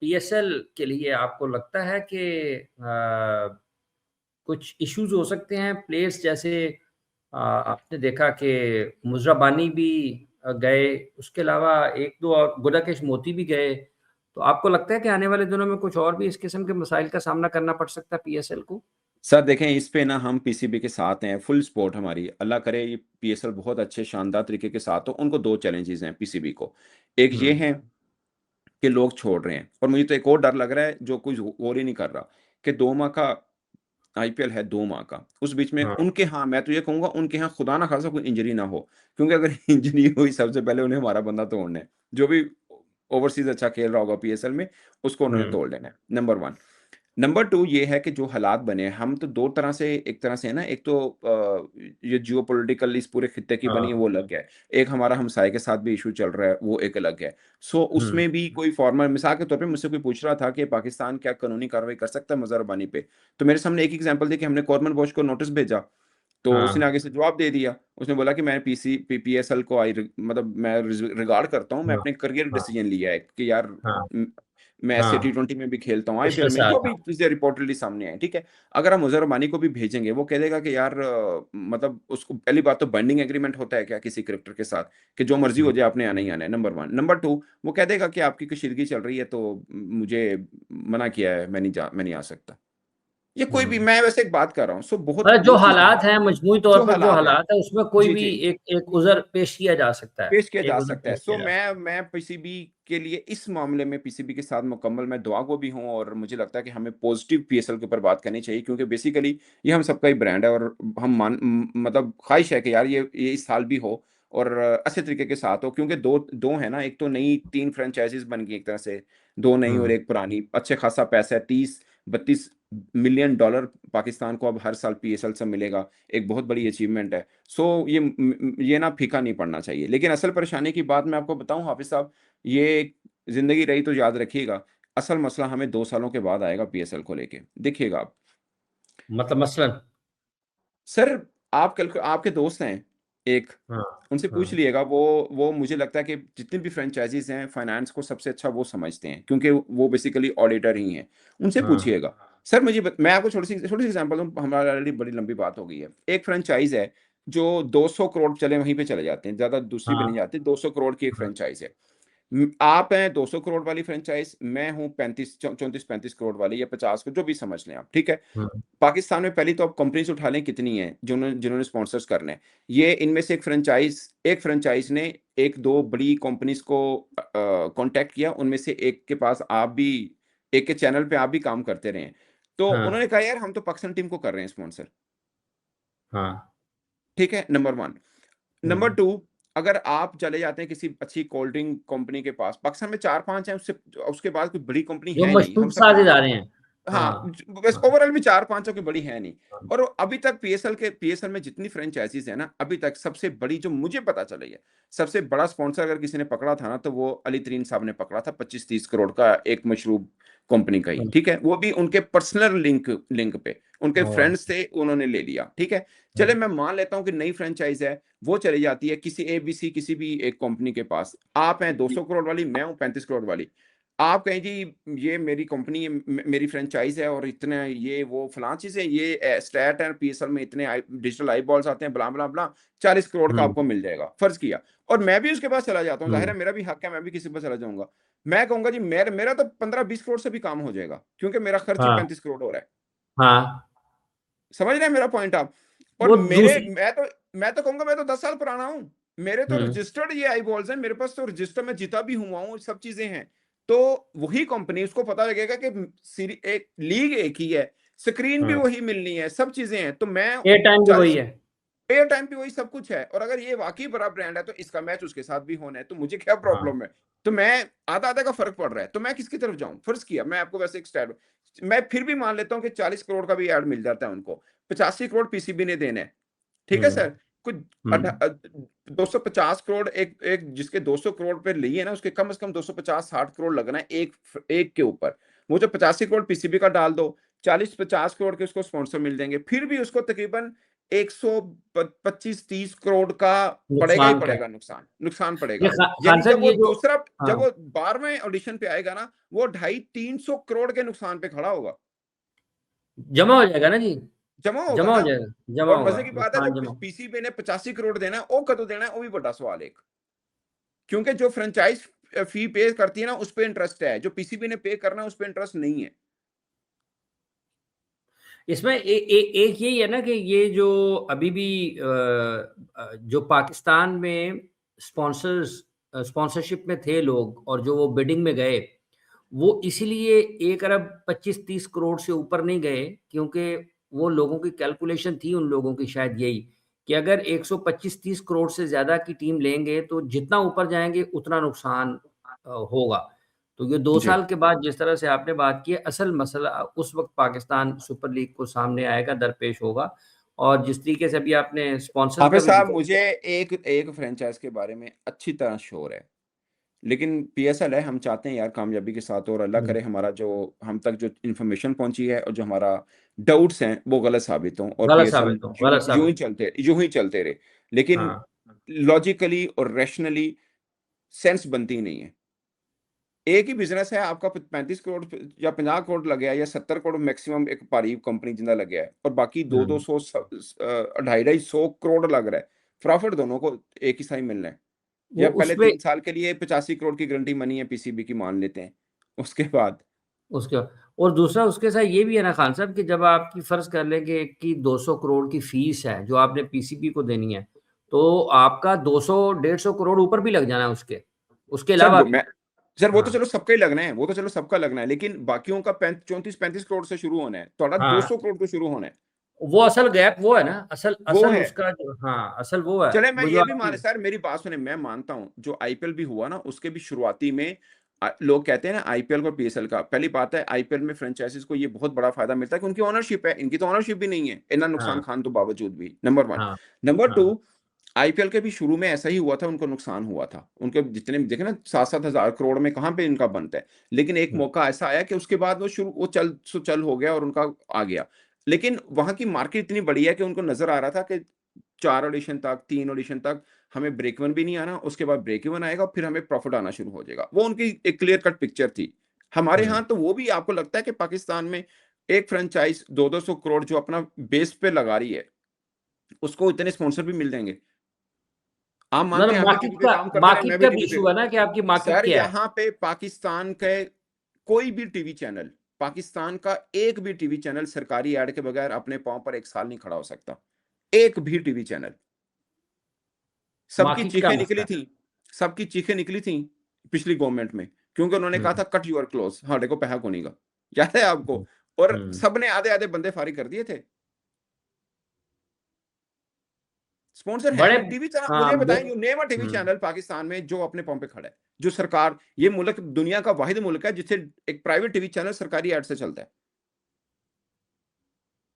PSL के लिए आपको लगता है कि कुछ इश्यूज हो सकते हैं प्लेयर्स जैसे आपने देखा कि मुजराबानी भी गए, उसके अलावा एक दो और गुडाकेश मोती भी गए, तो आपको लगता है कि आने वाले दिनों में कुछ और भी इस किस्म के मसाइल का सामना करना पड़ सकता है पीएसएल को? सर देखें, इस पे ना हम पीसीबी के साथ हैं, फुल सपोर्ट हमारी। अल्लाह करे ये पीएसएल बहुत अच्छे शानदार तरीके के साथ हो। उनको 2 चैलेंजेस हैं पीसीबी को। एक ये हुँ, है कि लोग छोड़ रहे हैं, और मुझे तो एक और डर लग रहा है जो कुछ गौर ही नहीं कर रहा, कि 2 माह का आईपीएल है, 2 माह का। उस बीच में हाँ, उनके यहाँ, मैं तो ये कहूँगा उनके यहाँ खुदा ना खास्ता कोई इंजरी ना हो। क्योंकि अगर इंजरी हुई, सबसे पहले उन्हें हमारा बंदा तोड़ना है। जो भी ओवरसीज़ अच्छा खेल रहा होगा पीएसएल में, उसको उन्होंने हुँ, तोड़ लेना है, नंबर 1। नंबर 2 ये है कि जो हालात बने हैं, हम तो 2 तरह से, एक तरह से है ना, एक तो ये जियोपॉलिटिकल इस पूरे खित्ते की बनी है, हाँ, वो अलग है। एक हमारा हमसाये के साथ भी इश्यू चल रहा है, वो एक अलग है। सो हुँ, उसमें भी कोई फॉर्मल मिसाल के तौर पे मुझसे कोई पूछ रहा था कि पाकिस्तान क्या कानूनी कार्रवाई कर सकता है मज़हर रब्बानी पे? तो मेरे सामने एक एग्ज़ाम्पल दी कि हमने कॉरमन बॉश को नोटिस भेजा, तो उसने हाँ, आगे से जवाब दे दिया। उसने बोला कि मैं पीएसएल को मतलब मैं रिगार्ड करता हूँ, मैं हाँ, अपने करियर हाँ, डिसीजन लिया है कि यार हाँ, मैं ऐसे हाँ, टी20 में भी खेलता हूँ, इसके आईपीएल में, जो साथ भी चीज़ें रिपोर्टेडली सामने आई, ठीक है? अगर हम अज़हर रब्बानी को भी भेजेंगे, वो कह देगा कि यार मतलब उसको पहली बात तो बाइंडिंग एग्रीमेंट होता है क्या किसी क्रिकेटर के साथ, कि जो मर्ज़ी हुँ, हो जाए आपने आना ही आना है, नंबर 1। नंबर 2, वो कह देगा कि आपकी कशीदगी चल रही है, तो मुझे मना किया है, मैं नहीं आ सकता। ये कोई भी, हुँ। मैं वैसे एक बात कर रहा हूँ, सो बहुत मतलब जो 2 चीज़ें हैं, हालात हैं, मजमूई तौर जो पर जो हालात हैं। हालात हैं, उसमें कोई जी, भी जी। एक एक उज़र पेश किया जा सकता है। पेश किया एक जा उज़र सकता है। पेश सो किया जा सकता मैं पीसीबी के लिए इस मामले में पीसीबी के साथ मुकम्मल मैं दुआ भी हूँ, और मुझे लगता है कि हमें पॉज़िटिव पीएसएल के ऊपर बात करनी चाहिए, क्योंकि बेसिकली ये हम सबका ही ब्रांड है, और हम मतलब ख़्वाहिश है कि यार ये इस साल भी हो, और अच्छे तरीके के साथ हो, क्योंकि 2 है ना, एक तो नई 3 फ्रैंचाइज़ीज़ बन गई एक तरह से, 2 नई है। और हुँ, 1 पुरानी। अच्छे खासा पैसा है, 30-32 मिलियन डॉलर पाकिस्तान को अब हर साल पीएसएल से मिलेगा। एक बहुत बड़ी अचीवमेंट है। सो ये ना फीका नहीं पड़ना चाहिए। लेकिन असल परेशानी की बात मैं आपको बताऊँ हाफ़िज़ साहब, ये ज़िंदगी रही तो याद रखिएगा, असल मसला हमें 2 सालों के बाद आएगा पीएसएल को लेके, देखिएगा आप। मतलब मसलन सर, आप कल को आपके दोस्त हैं एक, हाँ, उनसे पूछ हाँ, लीजिएगा, वो मुझे लगता है कि जितनी भी फ्रैंचाइज़ीज़ हैं, फाइनेंस को सबसे अच्छा वो समझते हैं, क्योंकि वो बेसिकली ऑडिटर ही हैं। उनसे हाँ, पूछिएगा। सर मुझे मैं आपको छोटी-सी एग्ज़ाम्पल दूँ, हमारा ऑलरेडी बड़ी लंबी बात हो गई है। एक फ्रैंचाइज़ है, जो 200 करोड़ चले वहीं पे चले जाते हैं, ज़्यादा दूसरी पे हाँ, नहीं जाते, 200 करोड़ की एक हाँ, फ्रैंचाइज़ है। आप हैं 200 करोड़ वाली फ्रैंचाइज़, मैं हूँ 34-35 करोड़ वाली, या 50 को जो भी समझ लें आप, ठीक है? हाँ, पाकिस्तान में पहली तो आप कंपनीज़ उठा लें कितनी हैं, जिन्होंने स्पॉन्सर्स करने हैं। ये इनमें से एक फ्रैंचाइज़ ने 1-2 बड़ी कंपनीज़ को कॉन्टैक्ट किया, उनमें से एक के पास आप भी, एक के चैनल पे आप भी काम करते रहे हैं। तो हाँ, उन्होंने कहा यार हम तो पाकिस्तान टीम को कर रहे हैं स्पॉन्सर, हाँ, ठीक है? नंबर 1। नंबर हुँ। 2, अगर आप चले जाते हैं किसी अच्छी कोल्ड ड्रिंक कंपनी के पास, पाकिस्तान में 4-5 हैं, उससे उसके बाद कोई बड़ी कंपनी जो है नहीं, हम मशहूर सब जानते हैं। साझेदारें हैं। हाँ, हाँ, बस हाँ, ओवरॉल में 4-5 कोई बड़ी है नहीं। हाँ, और अभी तक पीएसएल में जितनी फ्रैंचाइज़ीज़ है ना, अभी तक सबसे बड़ी जो मुझे पता चली है, सबसे बड़ा स्पॉन्सर अगर किसी ने पकड़ा था ना, तो वो अली तरीन साहब ने पकड़ा था, 25-30 करोड़ का एक मशरूब कंपनी का ही, हाँ, ठीक है? वो भी उनके पर्सनल लिंक पे, उनके ओह! फ्रेंड्स थे, उन्होंने ले लिया, ठीक है? चलिए हाँ, मैं मान लेता हूँ कि नई फ्रैंचाइज़ है, वो चली जाती है किसी एबीसी किसी भी एक कंपनी के पास। आप हैं 200 करोड़ वाली, मैं हूँ 35 करोड़ वाली। आप कहें जी ये मेरी कंपनी है, मेरी फ्रैंचाइज़ है, और इतने ये वो फलाँ चीज़ है, ये स्टैट है, पीएसएल में इतने डिजिटल आई बॉल्स आते हैं, ब्ला ब्ला ब्ला, 40 करोड़ का हुँ, आपको मिल जाएगा, फर्ज़ किया। और मैं भी उसके पास चला जाता हूँ, ज़ाहिर हुँ, है मेरा भी हक है, मैं भी किसी के पास चला जाऊँगा। मैं कहूँगा जी मेरा तो 15-20 करोड़ से भी काम हो जाएगा, क्योंकि मेरा खर्च ही हाँ, 35 करोड़ हो रहा है। हाँ। समझ रहे हैं मेरा पॉइंट आप? और वो दूसरी मैं तो कहूँगा मैं तो 10 साल पुराना हूँ। मेरे तो हुँ, रजिस्टर्ड ये आई बॉल्स हैं, मेरे पास तो रजिस्टर में जीता भी हुआ हूँ, सब चीज़ें हैं। तो वही कंपनी उसको पता लगेगा कि सीरी एक लीग एक ही है, स्क्रीन भी हाँ। वही मिलनी है, सब चीज़ें हैं। तो मैं एयर टाइम भी वही 40 है। एयर टाइम पे वही सब कुछ है, और अगर ये वाक़ई बड़ा ब्रांड है, तो इसका मैच उसके साथ भी होना है, तो मुझे क्या हाँ, प्रॉब्लम है? तो मैं आधा-आधा का फ़र्क पड़ रहा है, तो मैं किसकी तरफ जाऊँ? फ़र्ज़ किया मैं आपको वैसे एक स्टैट मैं फिर भी मान लेता हूँ कि 40 करोड़ का भी ऐड मिल जाता है उनको, 85 करोड़ पीसीबी ने देने हैं, ठीक है हुँ, सर? कुछ हुँ, 250 करोड़ एक एक जिसके 200 करोड़ पे लिए ना, उसके कम से कम 250-60 करोड़ लगना है एक के ऊपर। वो जो 85 करोड़ पीसीबी का डाल दो, 40-50 करोड़ के उसको स्पॉन्सर मिल जाएँगे, फिर भी उसको तकरीबन 125-30 करोड़ का पड़ेगा ही नुकसान का। पड़ेगा, नुकसान ये पड़ेगा। खान यानी साहब ये जो जब हाँ, वो 12वें ऑडिशन पे आएगा ना, वो 250-300 करोड़ के नुकसान पे खड़ा होगा, जमा हो जाएगा ना जी, जमा होगा जमा हो ना। जाएगा, जमा और होगा, मजे की बात है, जो नुकसान जमा। पीसीबी ने 85 करोड़ देना है, वो कदों देना है, वो भी बड़ा सवाल एक। क्योंकि जो फ्रेंचाइज फी पे करती है ना, उस पे इंटरेस्ट है, जो पीसीबी ने पे करना है उस पे इंटरेस्ट नहीं है। इसमें एक यही है ना कि ये जो अभी भी जो पाकिस्तान में स्पॉन्सरशिप में थे लोग और जो वो बिडिंग में गए, वो इसीलिए 1 अरब 25-30 करोड़ से ऊपर नहीं गए, क्योंकि वो लोगों की कैलकुलेशन थी उन लोगों की शायद यही, कि अगर 125-30 करोड़ से ज़्यादा की टीम लेंगे, तो जितना ऊपर जाएँगे उतना नुकसान होगा। तो ये 2 जी। साल के बाद जिस तरह से आपने बात की है, असल मसला उस वक़्त पाकिस्तान सुपर लीग को सामने आएगा, दरपेश होगा, और जिस तरीके से अभी आपने स्पॉन्सर्स का हाफिज भी साहब, ज़िक्र मुझे एक एक फ्रेंचाइज के बारे में अच्छी तरह श्योर है, लेकिन पीएसएल है, हम चाहते हैं यार कामयाबी के साथ, और अल्लाह हुँ, करे हमारा जो हम तक जो इन्फॉर्मेशन पहुंची है और जो हमारा डाउट्स हैं वो गलत साबित हों, और गलत पीएसएल साबित हो, गलत साबित हो। यूं ही चलते रहे। लेकिन हाँ, लॉजिकली और रैशनली सेंस बनती नहीं है। एक ही बिजनेस है, आपका 35 करोड़ या 50 करोड़ लग गया, या 70 करोड़ मैक्सिमम एक भारी कंपनी जिंदा लग गया है, और बाकी दो हुँ, दो सौ 250-250 करोड़ लग रहा है। प्रॉफिट दोनों को एक ही साथ मिल रहा है। वो या पहले उसमें 3 साल के लिए 85 करोड़ की गारंटी मनी है पीसीबी की, मान लेते हैं, उसके बाद उसके और दूसरा उसके साथ ये भी है ना खान साहब कि जब आपकी फ़र्ज़ कर लें कि 200 करोड़ की फ़ीस है, जो आपने पीसीबी को देनी है, तो आपका 200 डेढ़ सौ करोड़ ऊपर भी लग जाना है उसके सर अलावा वो भी। मैं सर वो तो हाँ, चलो सबका ही लगना है, वो तो चलो सबका लगना है, लेकिन बाकियों का 34-35 करोड़ से शुरू होना है, थोड़ा हाँ। 200 करोड़ से शुरू होना है। वो असल गैप वो है ना, असल वो असल है। उसका जो हाँ, असल वो है, चले मैं वो जो ये भी मान, आपकी सर मेरी बात सुने, मैं मानता हूँ जो आईपीएल भी हुआ ना, उसके भी शुरुआती में लोग कहते हैं ना आईपीएल और पीएसएल का, पहली बात है आईपीएल में फ्रेंचाइजीज को ये बहुत बड़ा फायदा मिलता है कि उनकी ओनरशिप है, इनकी तो ओनरशिप भी नहीं है, इतना नुकसान हाँ, खान तो बावजूद भी, नंबर वन। हाँ, नंबर टू, हाँ, आईपीएल के भी शुरू में ऐसा ही हुआ था, उनको नुकसान हुआ था, उनके जितने देखे ना 7-7 हज़ार करोड़ में कहाँ पे इनका बनता है। लेकिन एक हुँ, मौका ऐसा आया कि उसके बाद वो चल हो गया और उनका आ गया। लेकिन वहां की मार्केट इतनी बड़ी है कि उनको नजर आ रहा था कि 4 ऑडिशन तक, 3 ऑडिशन तक हमें ब्रेक इवन भी नहीं आना, उसके बाद ब्रेक इवन आएगा, फिर हमें प्रॉफिट आना शुरू हो जाएगा। वो उनकी एक क्लियर कट पिक्चर थी। हमारे हुँ। यहाँ तो वो भी आपको लगता है कि पाकिस्तान में एक फ्रेंचाइज 200-200 करोड़ जो अपना बेस पे लगा रही है, उसको इतने स्पॉन्सर भी मिल जाएंगे। आप ना, ना, मानते हैं, आप भी टीवी पे काम करते रहे, मैं मार्केट भी का भी टीवी पे। इश्यू है ना कि आपकी मार्केट सर क्या है? यहाँ पे पाकिस्तान के कोई भी टीवी चैनल, पाकिस्तान का एक भी टीवी चैनल सरकारी ऐड के बगैर अपने पांव पर एक साल नहीं खड़ा हो सकता। एक भी टीवी चैनल। सबकी मार्केट का चीखें निकली मसला है। थी, सबकी चीखें निकली थी पिछली गवर्नमेंट में, क्योंकि उन्होंने हुँ, कहा था कट योर क्लोज, हाँ देखो पैसा को नहीं का, याद है आपको? हुँ, और हुँ। सबने आधे आधे बंदे फारिग कर दिए थे। स्पॉन्सर है बड़े नहीं टीवी चैनल, हाँ, मुझे बे बताएं, you name a TV hmm, channel Pakistan में जो अपने पांव पे खड़ा है, जो सरकार, ये मुल्क दुनिया का वाहिद मुल्क है जिसे एक प्राइवेट टीवी चैनल सरकारी एड से चलता है।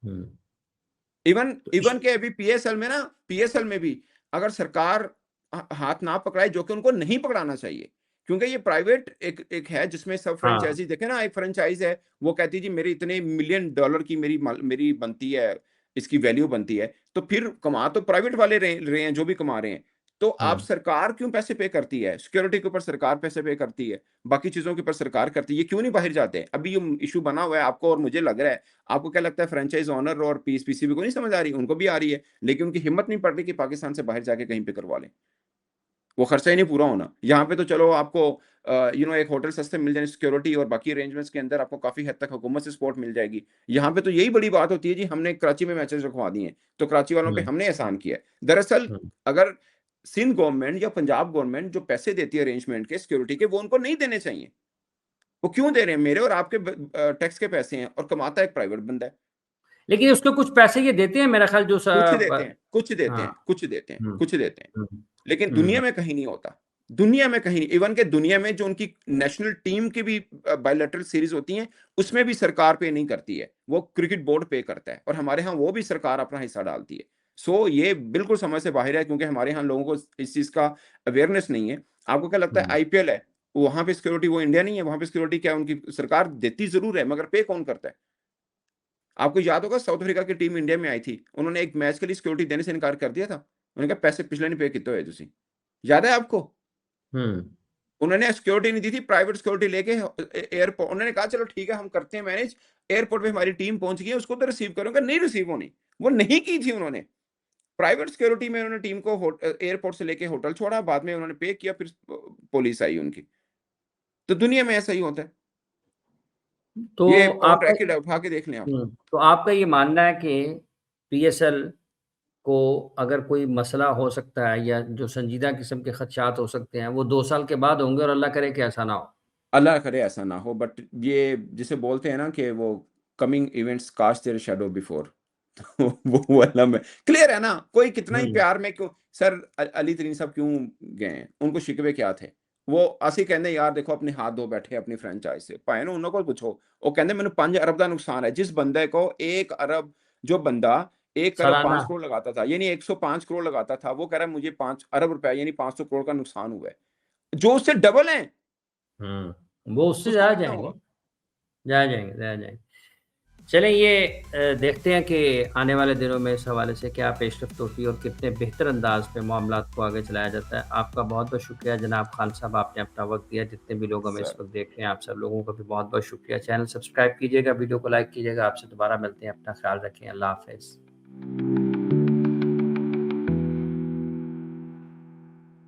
हुँ। इवन तो इवन के अभी पीएसएल में ना, पीएसएल में भी अगर सरकार हाथ ना पकड़ाए, जो कि उनको नहीं पकड़ाना चाहिए, क्योंकि ये प्राइवेट एक एक है जिसमें सब हाँ, फ्रेंचाइजी देखे ना, एक फ्रेंचाइज है, वो कहती है जी मेरे इतने मिलियन डॉलर की मेरी बनती है, इसकी वैल्यू बनती है, तो फिर कमा तो प्राइवेट वाले रहे हैं जो भी कमा रहे हैं। तो आप हाँ, सरकार क्यों पैसे पे करती है? सिक्योरिटी के ऊपर सरकार पैसे पे करती है, बाकी चीजों के ऊपर सरकार करती है, ये क्यों नहीं बाहर जाते? अभी ये इशू बना हुआ है आपको और मुझे लग रहा है, आपको क्या लगता है फ्रेंचाइज ओनर और पीसीबी को नहीं समझ आ रही? उनको भी आ रही है, लेकिन उनकी हिम्मत नहीं पड़ रही कि पाकिस्तान से बाहर जाके कहीं पे करवा लें। वो खर्चा ही नहीं पूरा होना। यहाँ पे तो चलो आपको एक होटल सस्ते मिल जाए, सिक्योरिटी और बाकी अरेंजमेंट्स के अंदर आपको काफ़ी हद तक हुकूमत से सपोर्ट मिल जाएगी। यहाँ पे तो यही बड़ी बात होती है जी, हमने कराची में मैचेज़ रखवा दिए हैं, तो कराची वालों पे हुँ, हमने एहसान किया है। दरअसल हुँ। अगर सिंध गवर्नमेंट या पंजाब गवर्नमेंट जो पैसे देती है अरेंजमेंट के, सिक्योरिटी के, वो उनको नहीं देने चाहिए। वो क्यों दे रहे हैं? मेरे और आपके टैक्स के पैसे हैं, और कमाता एक प्राइवेट बंदा है। लेकिन उसके कुछ पैसे ये देते हैं मेरा ख़्याल जो स कुछ देते ब हैं, कुछ देते हाँ, हैं, कुछ देते हैं, हुँ, कुछ देते हैं। हुँ, लेकिन दुनिया हुँ, में कहीं नहीं होता। दुनिया में कहीं नहीं, इवन के दुनिया में जो उनकी नेशनल टीम की भी बायलैटरल सीरीज होती हैं, उसमें भी सरकार पे नहीं करती है, वो क्रिकेट बोर्ड पे करता है, और हमारे यहाँ वो भी सरकार अपना हिस्सा डालती है। सो ये बिल्कुल समझ से बाहर है, क्योंकि हमारे यहाँ लोगों को इस चीज का अवेयरनेस नहीं है। आपको क्या लगता है हुँ। आईपीएल है, वहां पे सिक्योरिटी, वो इंडिया नहीं है, वहां पे सिक्योरिटी क्या उनकी सरकार देती जरूर है, मगर पे कौन करता है? आपको याद होगा साउथ अफ्रीका की टीम इंडिया में आई थी, उन्होंने एक मैच के लिए सिक्योरिटी देने से इनकार कर दिया था। उन्होंने कहा पैसे पिछले नहीं पे किते हुए तुसी, याद है आपको? हम्म। उन्होंने सिक्योरिटी नहीं दी थी, प्राइवेट सिक्योरिटी लेके एयरपोर्ट, उन्होंने कहा चलो ठीक है हम करते हैं मैनेज, एयरपोर्ट पे हमारी टीम पहुंच गई है, उसको तो रिसीव करूंगा, नहीं रिसीव होनी, वो नहीं की थी उन्होंने। प्राइवेट सिक्योरिटी में उन्होंने टीम को एयरपोर्ट से लेके होटल छोड़ा, बाद में उन्होंने पे किया, फिर पुलिस आई उनकी। तो दुनिया में ऐसा ही होता है, तो ये ऑन आपका रिकॉर्ड उठा के देख लें आप। तो आपका ये मानना है कि पीएसएल को अगर कोई मसला हो सकता है या जो संजीदा किस्म के खदशात हो सकते हैं, वो 2 साल के बाद होंगे और अल्लाह करे कि ऐसा ना हो? अल्लाह करे ऐसा ना हो, बट ये जिसे बोलते हैं ना कि वो coming events cast their shadow before, तो वो वाला में क्लियर है ना, कोई कितना ही हुँ, प्यार में क्यों सर अली तरीन साहब क्यों गए हैं? उनको शिकवे क्या थे? वो ਅਸੀਂ ਕਹਿੰਦੇ यार देखो अपने हाथ धो बैठे अपनी फ्रेंचाइज से, ਭਾਵੇਂ ना ਉਹਨਾਂ ਕੋਲ ਪੁੱਛੋ, ਉਹ ਕਹਿੰਦੇ ਮੈਨੂੰ 5 अरब ਦਾ नुकसान है। जिस बंदे को 1 अरब, जो बंदा 1 अरब सालाना। 5 करोड़ लगाता था, यानी 105 करोड़ लगाता था, वो कह रहा है मुझे 5 अरब रुपए यानी 500 करोड़ का नुकसान हुआ है, जो उससे डबल है, हुँ, वो तो उससे उसको ज़्यादा कितना जाएँगे, होगा? ज़्यादा जाएँगे, ज़्यादा जाएँगे। चलें ये देखते हैं कि आने वाले दिनों में इस हवाले से क्या पेशरफ्त होती है और कितने बेहतर अंदाज़ पे मामलात को आगे चलाया जाता है। आपका बहुत-बहुत शुक्रिया जनाब खान साहब, आपने अपना वक़्त दिया। जितने भी लोग हमें इस सर वक़्त देख रहे हैं, आप सब लोगों का भी बहुत-बहुत शुक्रिया। चैनल सब्सक्राइब कीजिएगा, वीडियो को लाइक कीजिएगा। आपसे दोबारा मिलते हैं, अपना ख़्याल रखें। अल्लाह हाफ़िज़।